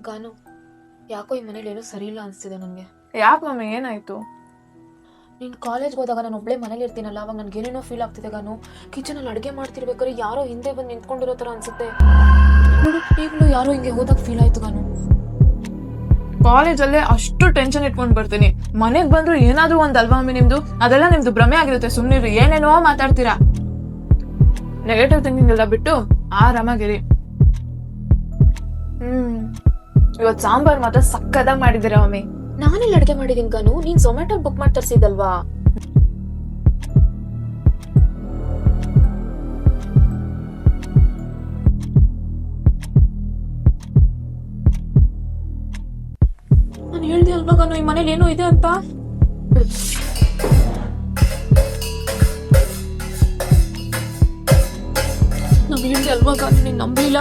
ಕಾನು, ಯಾಕೋ ಈ ಮನೇಲಿ ಏನೋ ಸರಿ ಇಲ್ಲ ಅನಿಸ್ತಿದೆ ನನಗೆ. ಯಾಕೆ ಮಮ್ಮಿ, ಏನಾಯ್ತು? ನೀನು ಕಾಲೇಜ್ಗೆ ಹೋದಾಗ ನಾನು ಒಬ್ಬಳೇ ಮನೇಲಿ ಇರ್ತೀನಲ್ಲ, ಅವಾಗ ನನಗೆ ಏನೇನೋ ಫೀಲ್ ಆಗ್ತಿದೆ ಕಾನು. ಕಿಚನಲ್ಲಿ ಅಡುಗೆ ಮಾಡ್ತಿರ್ಬೇಕಾದ್ರೆ ಯಾರೋ ಹಿಂದೆ ಬಂದು ನಿಂತ್ಕೊಂಡಿರೋ ಥರ ಅನ್ಸುತ್ತೆ ನೋಡು. ಈಗಲೂ ಯಾರೋ ಹಿಂಗೆ ಹೋದಾಗ ಫೀಲ್ ಆಯ್ತು ಕಾನು. ಕಾಲೇಜಲ್ಲೇ ಅಷ್ಟು ಟೆನ್ಷನ್ ಇಟ್ಕೊಂಡ್ ಬರ್ತೀನಿ, ಮನೆಗ್ ಬಂದ್ರು ಏನಾದ್ರೂ ಒಂದಲ್ವಾ ಮಮ್ಮಿ ನಿಮ್ದು? ಅದೆಲ್ಲ ನಿಮ್ದು ಭ್ರಮೆ ಆಗಿರುತ್ತೆ. ಸುಮ್ಮನಿರಿ, ಏನೇನೋ ಮಾತಾಡ್ತೀರಾ. ನೆಗೆಟಿವ್ ಥಿಂಕಿಂಗ್ ಎಲ್ಲ ಬಿಟ್ಟು ಆರಾಮಾಗಿರಿ. ಇವತ್ ಸಾಂಬಾರ್ ಮಾತ್ರ ಸಕ್ಕದಾಗಿ ಮಾಡಿದ್ದೀರಾ ಮಮ್ಮಿ. ನಾನೆಲ್ಲ ಅಡುಗೆ ಮಾಡಿದೀನಿ ಕಾನು, ನೀನ್ ಝೊಮ್ಯಾಟೊ ಬುಕ್ ಮಾಡಿ ತರಿಸಿದಲ್ವಾ? ನಾನು ಹೇಳ್ದೆ ಅಲ್ವಾ ಕಾನು, ಈ ಮನೇಲಿ ಏನೋ ಇದೆ ಅಂತ. ನಾನು ಹೇಳ್ದೆ ಅಲ್ವಾ ಕಾನು, ನೀನ್ ನಂಬಲಿಲ್ಲ.